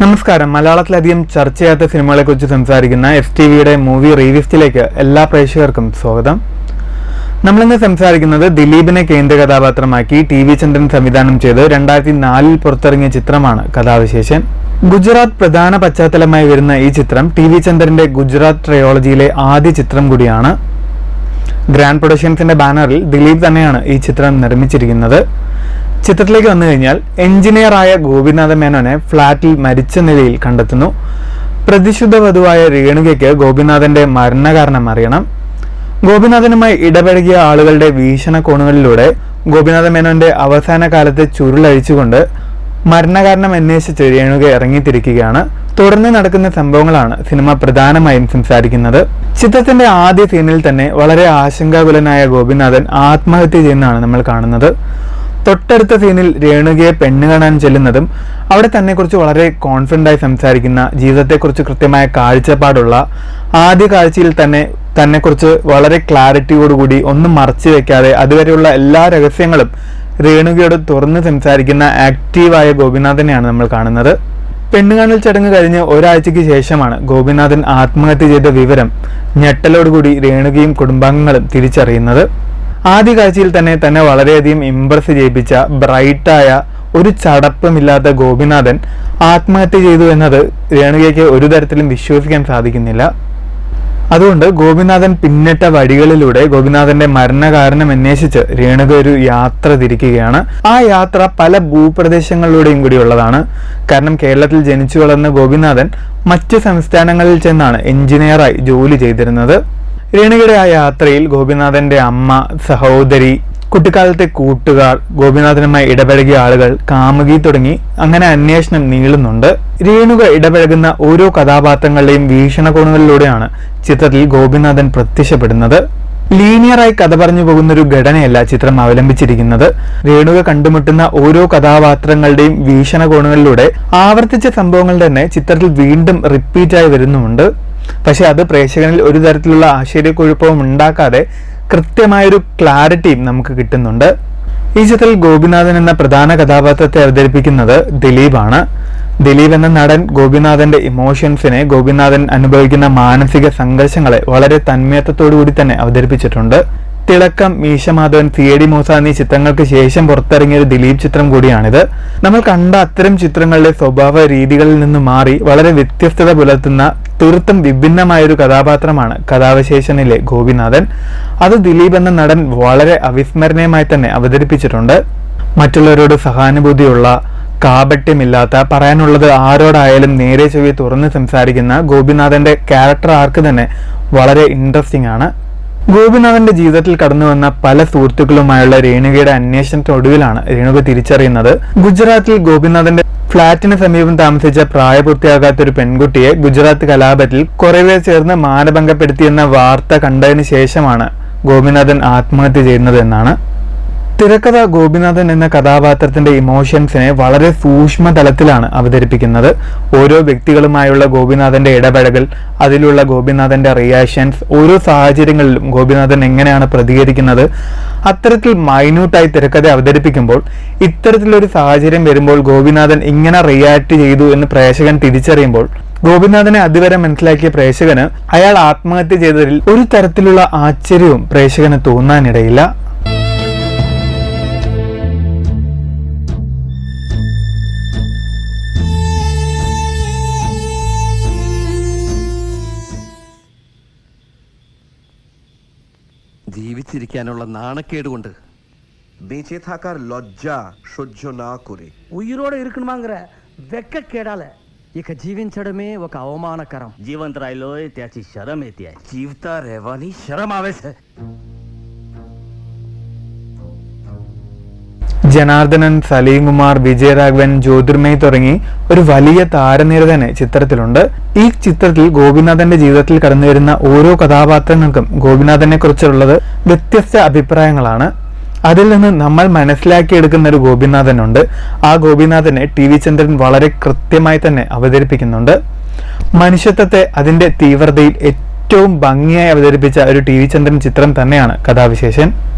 നമസ്കാരം. മലയാളത്തിലധികം ചർച്ച ചെയ്യാത്ത സിനിമകളെക്കുറിച്ച് സംസാരിക്കുന്ന FTVയുടെ മൂവി റിവ്യൂസിലേക്ക് എല്ലാ പ്രേക്ഷകർക്കും സ്വാഗതം. നമ്മളിന്ന് സംസാരിക്കുന്നത് ദിലീപിനെ കേന്ദ്ര കഥാപാത്രമാക്കി TV ചന്ദ്രൻ സംവിധാനം ചെയ്ത് 2004 പുറത്തിറങ്ങിയ ചിത്രമാണ് കഥാവിശേഷൻ. ഗുജറാത്ത് പ്രധാന പശ്ചാത്തലമായി വരുന്ന ഈ ചിത്രം TV ചന്ദ്രന്റെ ഗുജറാത്ത് ട്രയോളജിയിലെ ആദ്യ ചിത്രം കൂടിയാണ്. ഗ്രാൻഡ് പ്രൊഡക്ഷൻസിന്റെ ബാനറിൽ ദിലീപ് തന്നെയാണ് ഈ ചിത്രം നിർമ്മിച്ചിരിക്കുന്നത്. ചിത്രത്തിലേക്ക് വന്നു കഴിഞ്ഞാൽ എഞ്ചിനീയറായ ഗോപിനാഥ മേനോനെ ഫ്ളാറ്റിൽ മരിച്ച നിലയിൽ കണ്ടെത്തുന്നു. പ്രതിശുദ്ധ വധുവായ രേണുകയ്ക്ക് ഗോപിനാഥന്റെ മരണകാരണം അറിയണം. ഗോപിനാഥനുമായി ഇടപഴകിയ ആളുകളുടെ വീക്ഷണകോണുകളിലൂടെ ഗോപിനാഥ മേനോന്റെ അവസാന കാലത്തെ ചുരുളഴിച്ചുകൊണ്ട് മരണകാരണം അന്വേഷിച്ച് രേണുക ഇറങ്ങിത്തിരിക്കുകയാണ്. തുടർന്ന് നടക്കുന്ന സംഭവങ്ങളാണ് സിനിമ പ്രധാനമായും സംസാരിക്കുന്നത്. ചിത്രത്തിന്റെ ആദ്യ സീനിൽ തന്നെ വളരെ ആശങ്കാകുലനായ ഗോപിനാഥൻ ആത്മഹത്യ ചെയ്യുന്നതാണ് നമ്മൾ കാണുന്നത്. തൊട്ടടുത്ത സീനിൽ രേണുകയെ പെണ്ണ് കാണാൻ ചെല്ലുന്നതും അവിടെ തന്നെക്കുറിച്ച് വളരെ കോൺഫിഡൻ്റായി സംസാരിക്കുന്ന, ജീവിതത്തെക്കുറിച്ച് കൃത്യമായ കാഴ്ചപ്പാടുള്ള, ആദ്യ കാഴ്ചയിൽ തന്നെക്കുറിച്ച് വളരെ ക്ലാരിറ്റിയോടുകൂടി ഒന്നും മറച്ചു വെക്കാതെ അതുവരെയുള്ള എല്ലാ രഹസ്യങ്ങളും രേണുകയോട് തുറന്ന് സംസാരിക്കുന്ന ആക്റ്റീവായ ഗോപിനാഥനെയാണ് നമ്മൾ കാണുന്നത്. പെണ്ണുകാണൽ ചടങ്ങ് കഴിഞ്ഞ് ഒരാഴ്ചയ്ക്ക് ശേഷമാണ് ഗോപിനാഥൻ ആത്മഹത്യ ചെയ്ത വിവരം ഞെട്ടലോടുകൂടി രേണുകയും കുടുംബാംഗങ്ങളും തിരിച്ചറിയുന്നത്. ആദ്യ കാഴ്ചയിൽ തന്നെ വളരെയധികം ഇംപ്രസ് ചെയ്യിപ്പിച്ച ബ്രൈറ്റായ ഒരു ചടപ്പുമില്ലാത്ത ഗോപിനാഥൻ ആത്മഹത്യ ചെയ്തു എന്നത് രേണുകയ്ക്ക് ഒരു തരത്തിലും വിശ്വസിക്കാൻ സാധിക്കുന്നില്ല. അതുകൊണ്ട് ഗോപിനാഥൻ പിന്നിട്ട വഴികളിലൂടെ ഗോപിനാഥന്റെ മരണകാരണം അന്വേഷിച്ച് രേണുക ഒരു യാത്ര തിരിക്കുകയാണ്. ആ യാത്ര പല ഭൂപ്രദേശങ്ങളിലൂടെയും കൂടിയുള്ളതാണ്. കാരണം കേരളത്തിൽ ജനിച്ചു വളർന്ന ഗോപിനാഥൻ മറ്റ് സംസ്ഥാനങ്ങളിൽ ചെന്നാണ് എഞ്ചിനീയറായി ജോലി ചെയ്തിരുന്നത്. രേണുകയുടെ ആ യാത്രയിൽ ഗോപിനാഥന്റെ അമ്മ, സഹോദരി, കുട്ടിക്കാലത്തെ കൂട്ടുകാർ, ഗോപിനാഥനുമായി ഇടപഴകിയ ആളുകൾ, കാമുകി തുടങ്ങി അങ്ങനെ അന്വേഷണം നീളുന്നുണ്ട്. രേണുക ഇടപഴകുന്ന ഓരോ കഥാപാത്രങ്ങളുടെയും വീക്ഷണകോണുകളിലൂടെയാണ് ചിത്രത്തിൽ ഗോപിനാഥൻ പ്രത്യക്ഷപ്പെടുന്നത്. ലീനിയറായി കഥ പറഞ്ഞു പോകുന്നൊരു ഘടനയല്ല ചിത്രം അവലംബിച്ചിരിക്കുന്നത്. രേണുക കണ്ടുമുട്ടുന്ന ഓരോ കഥാപാത്രങ്ങളുടെയും വീക്ഷണകോണുകളിലൂടെ ആവർത്തിച്ച സംഭവങ്ങൾ തന്നെ ചിത്രത്തിൽ വീണ്ടും റിപ്പീറ്റായി വരുന്നുമുണ്ട്. പക്ഷെ അത് പ്രേക്ഷകനിൽ ഒരു തരത്തിലുള്ള ആശ്ചര്യക്കുഴപ്പവും ഉണ്ടാക്കാതെ കൃത്യമായൊരു ക്ലാരിറ്റിയും നമുക്ക് കിട്ടുന്നുണ്ട്. ഈ ചിത്രത്തിൽ ഗോപിനാഥൻ എന്ന പ്രധാന കഥാപാത്രത്തെ അവതരിപ്പിക്കുന്നത് ദിലീപാണ്. ദിലീപ് എന്ന നടൻ ഗോപിനാഥന്റെ ഇമോഷൻസിനെ, ഗോപിനാഥൻ അനുഭവിക്കുന്ന മാനസിക സംഘർഷങ്ങളെ വളരെ തന്മയത്വത്തോടു കൂടി തന്നെ അവതരിപ്പിച്ചിട്ടുണ്ട്. തിളക്കം, മീശമാധവൻ, CID മൂസ എന്നീ ചിത്രങ്ങൾക്ക് ശേഷം പുറത്തിറങ്ങിയ ഒരു ദിലീപ് ചിത്രം കൂടിയാണിത്. നമ്മൾ കണ്ട അത്തരം ചിത്രങ്ങളുടെ സ്വഭാവ രീതികളിൽ നിന്ന് മാറി വളരെ വ്യത്യസ്തത പുലർത്തുന്ന തീർത്തും വിഭിന്നമായൊരു കഥാപാത്രമാണ് കഥാവിശേഷനിലെ ഗോപിനാഥൻ. അത് ദിലീപ് എന്ന നടൻ വളരെ അവിസ്മരണീയമായി തന്നെ അവതരിപ്പിച്ചിട്ടുണ്ട്. മറ്റുള്ളവരോട് സഹാനുഭൂതിയുള്ള, കാപട്യമില്ലാത്ത, പറയാനുള്ളത് ആരോടായാലും നേരെ ചൊവ്വേ തുറന്ന് സംസാരിക്കുന്ന ഗോപിനാഥന്റെ ക്യാരക്ടർ ആർക്ക് തന്നെ വളരെ ഇൻട്രസ്റ്റിംഗ് ആണ്. ഗോപിനാഥന്റെ ജീവിതത്തിൽ കടന്നു വന്ന പല സുഹൃത്തുക്കളുമായുള്ള രേണുകയുടെ അന്വേഷണത്തിനൊടുവിലാണ് രേണുക തിരിച്ചറിയുന്നത് ഗുജറാത്തിൽ ഗോപിനാഥന്റെ ഫ്ളാറ്റിന് സമീപം താമസിച്ച പ്രായപൂർത്തിയാകാത്ത ഒരു പെൺകുട്ടിയെ ഗുജറാത്ത് കലാപത്തിൽ കുറെ പേർ ചേർന്ന് മാനഭംഗപ്പെടുത്തിയെന്ന വാർത്ത കണ്ടതിന് ശേഷമാണ് ഗോപിനാഥൻ ആത്മഹത്യ ചെയ്യുന്നത് എന്നാണ്. തിരക്കഥ ഗോപിനാഥൻ എന്ന കഥാപാത്രത്തിന്റെ ഇമോഷൻസിനെ വളരെ സൂക്ഷ്മ തലത്തിലാണ് അവതരിപ്പിക്കുന്നത്. ഓരോ വ്യക്തികളുമായുള്ള ഗോപിനാഥന്റെ ഇടപഴകൽ, അതിലുള്ള ഗോപിനാഥന്റെ റിയാക്ഷൻസ്, ഓരോ സാഹചര്യങ്ങളിലും ഗോപിനാഥൻ എങ്ങനെയാണ് പ്രതികരിക്കുന്നത്, അത്തരത്തിൽ മൈന്യൂട്ടായി തിരക്കഥ അവതരിപ്പിക്കുമ്പോൾ ഇത്തരത്തിലൊരു സാഹചര്യം വരുമ്പോൾ ഗോപിനാഥൻ ഇങ്ങനെ റിയാക്ട് ചെയ്തു എന്ന് പ്രേക്ഷകൻ തിരിച്ചറിയുമ്പോൾ ഗോപിനാഥനെ അതുവരെ മനസ്സിലാക്കിയ പ്രേക്ഷകന് അയാൾ ആത്മഹത്യ ചെയ്തതിൽ ഒരു തരത്തിലുള്ള ആശ്ചര്യവും പ്രേക്ഷകന് തോന്നാനിടയില്ല. ജീവിച്ചിരിക്കാനുള്ള നാണക്കേട് കൊണ്ട് বেঁচে থাকার লজ্জা সহ্য না করে ఉయ్యిరోడ ఇరుకుమాంగర వెక్క కేడాల ఇక జీవించడమే ఒక అవమానకరం. जिवंत राहिलोय त्याची शरम येते आहे. जीवता રહેવાની શરમ આવે છે. ജനാർദ്ദനൻ, സലീം കുമാർ, വിജയരാഘവൻ, ജ്യോതിർമയി തുടങ്ങി ഒരു വലിയ താരനിര തന്നെ ചിത്രത്തിലുണ്ട്. ഈ ചിത്രത്തിൽ ഗോപിനാഥന്റെ ജീവിതത്തിൽ കടന്നു വരുന്ന ഓരോ കഥാപാത്രങ്ങൾക്കും ഗോപിനാഥനെ കുറിച്ചുള്ളത് വ്യത്യസ്ത അഭിപ്രായങ്ങളാണ്. അതിൽ നിന്ന് നമ്മൾ മനസ്സിലാക്കിയെടുക്കുന്ന ഒരു ഗോപിനാഥനുണ്ട്. ആ ഗോപിനാഥനെ TV ചന്ദ്രൻ വളരെ കൃത്യമായി തന്നെ അവതരിപ്പിക്കുന്നുണ്ട്. മനുഷ്യത്വത്തെ അതിന്റെ തീവ്രതയിൽ ഏറ്റവും ഭംഗിയായി അവതരിപ്പിച്ച ഒരു TV ചന്ദ്രൻ ചിത്രം തന്നെയാണ് കഥാവിശേഷൻ.